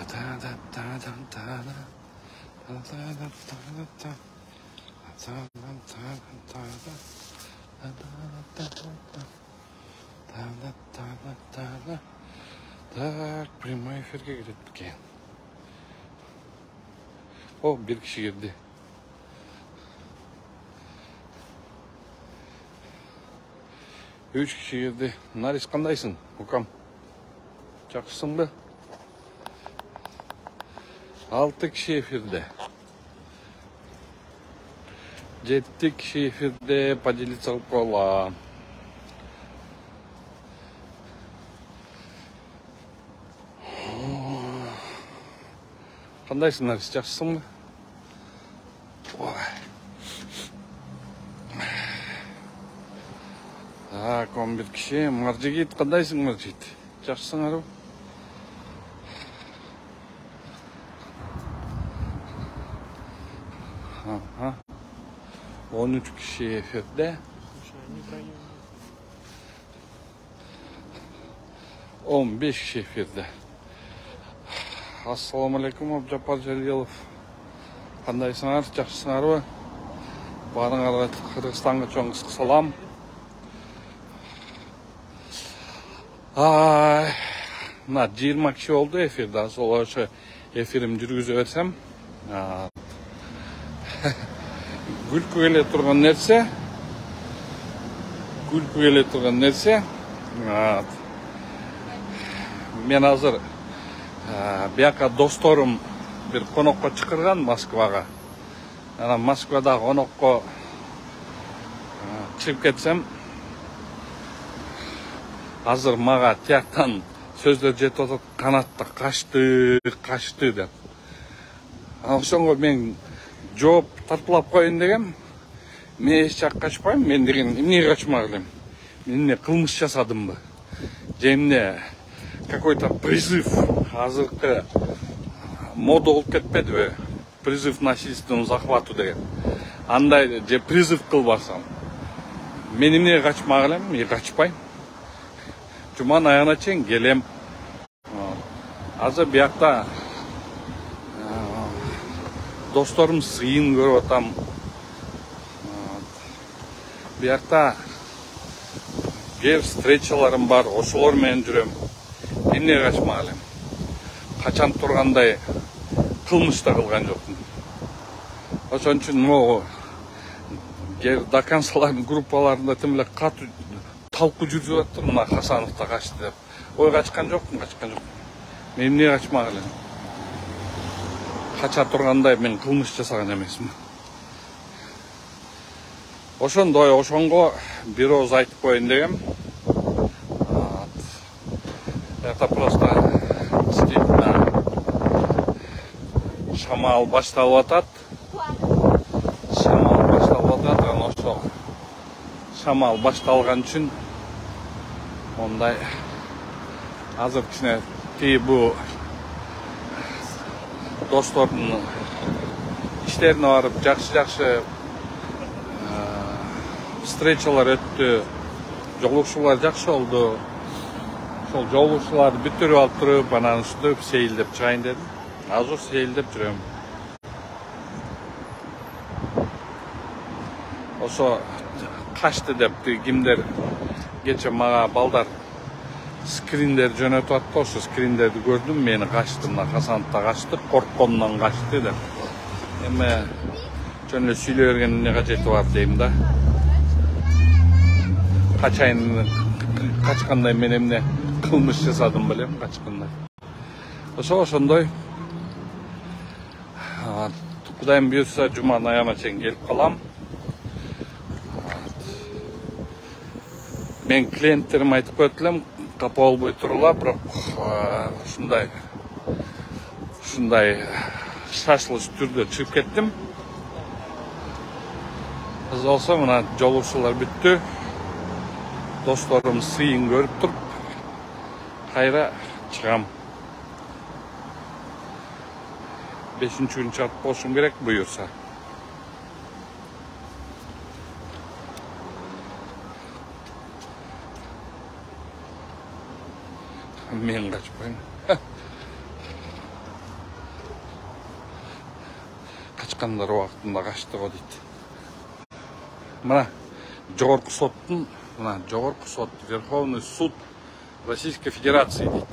Так, прямой эфирге кіреді екен. О, bir kişi girdi. Üç kişi girdi. Naris kandaysın? Okam. Жақсысың ба? 6 kişi efirde. 7 kişi efirde поделиться қылып қояла. Қандайсың, Нарис? Жақсысың ба? Так, 11 kişi. Маржигит, қандайсың, Маржигит? Жақсысың ару? 13 kişi efirde. 15 kişi efirde. Assalamu alaikum, Abjapar Jalilov. Қандайсыңар, жақсысыңар ба? Барыңарға Қырғызстанға чоң қысқы салам. Мына 20 kişi oldu efirde. Sonra şu efirim жүргізіп берсем. Күлкі келе тұрған нәрсе. Мен азыр бияқа досторым bir қонаққа шықырған Москваға. Ана Москвадағы қонаққа шығып кетсем, азыр маға тияқтан сөздер жетіп отыр, қанатта қашты деп. Ошоңго мен жооп тартылап коеюн дегем. Мен эч жакка качпайм, мен деген эмнеге качмак элем? Мен эмне кылмыш жасадымбы? Же эмне какой-то призыв, азыркы мода болуп кетпедиби? Призыв насильственному захвату деген. Андай же призыв кылбасам. Мен эмнеге качмак элем? Мен качпайм. Жуманын аягына чейин келем. Азыр биякта досторум сыйын көрүп атам. Биякта кээ встречаларым бар, ошолор менен жүрөм. Эмне качмак элем? Качан тургандай кылмыш да кылган жокмун. Ошон үчүн могу доканцалардын группаларында тим эле катуу талкуу жүрүп атты, мына Хасанов да качты деп. Ой, качкан жокмун. Мен эмне качмак элем? Кача тургандай мен кылмыш жасаган эмесмин. Ошонго бир ооз айтып коеюн дегем. Это просто действительно шамал башталып атат. Анан ошо шамал башталган үчүн ондай азыр кичине бу достордун иштерине барып жакшы встречалар өттү, жолугушуулар жакшы болду. Ошол жолугушууларды бүтүрүп алып туруп, анан ушинтип сейилдеп чыгайын дедим. Азыр сейилдеп жүрөм. Ошо качты деп кимдер кече мага балдар скриндер жөнөтүп атты. Ошо скриндерди көрдүм, мени качты, мына Хасановдо качты, коркконунан качты деп. Эми жөн эле сүйлөй бергендин эмне кажети бар дейм да. Качайын, качкандай мен эмне кылмыш жасадым белем, качкандай. Ошондой. Кудайым буйрса, жуманын аягына чейин келип калам. Мен клиенттериме айтып коет элем, капа болбой турула, бирок ушундай шашылыш түрдө чыгып кеттим. Азыр болсо мына жолугушуулар бүттү. Досторум сыйын көрүп туруп, кайра чыгам. 5-күн чыгып болушум керек буйрса. Мен качпайм. качкандар убактында качты го дейт. Мына жогорку соттун, мына жогорку сот, Верховный суд Российской Федерации дейт.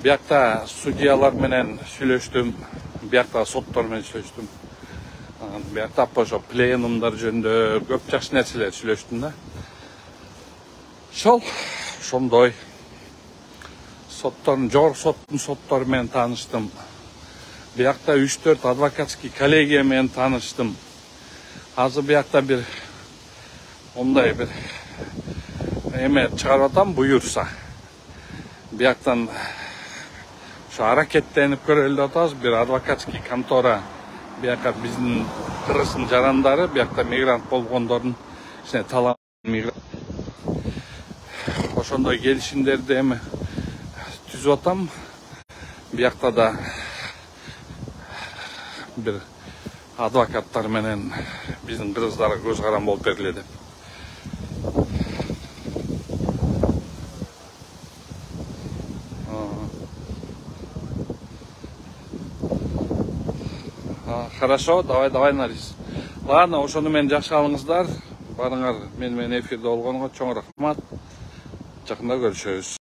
Биякта судьялар менен сүйлөштүм, биякта соттор менен сүйлөштүм. Биякта ошо пленумдар жөнүндө көп жакшы нерселер сүйлөштүм да. Ошондой соттордун, жогорку соттун соттору менен тааныштым. Биякта 3-4 адвокатский коллегия менен тааныштым. Азыр биякта бир ондай бир эме чыгарып атам, буюрса. Бияктан ошо аракеттенип көрөлү деп атабыз. Бир адвокатский контора биякка биздин кыргыздын жарандары, биякта мигрант болгондордун ичине талап ошондой келишимдерди эми түзүп атам. Биякта да бир адвокаттар менен биздин кыргыздарга көз карам болуп бергиле деп. Хорошо, давай, Нарис. Ладно, ошону менен жакшы алыңыздар. Барыңар мен эфирде болгонго чоң рахмат. Жакында көрүшөбүз.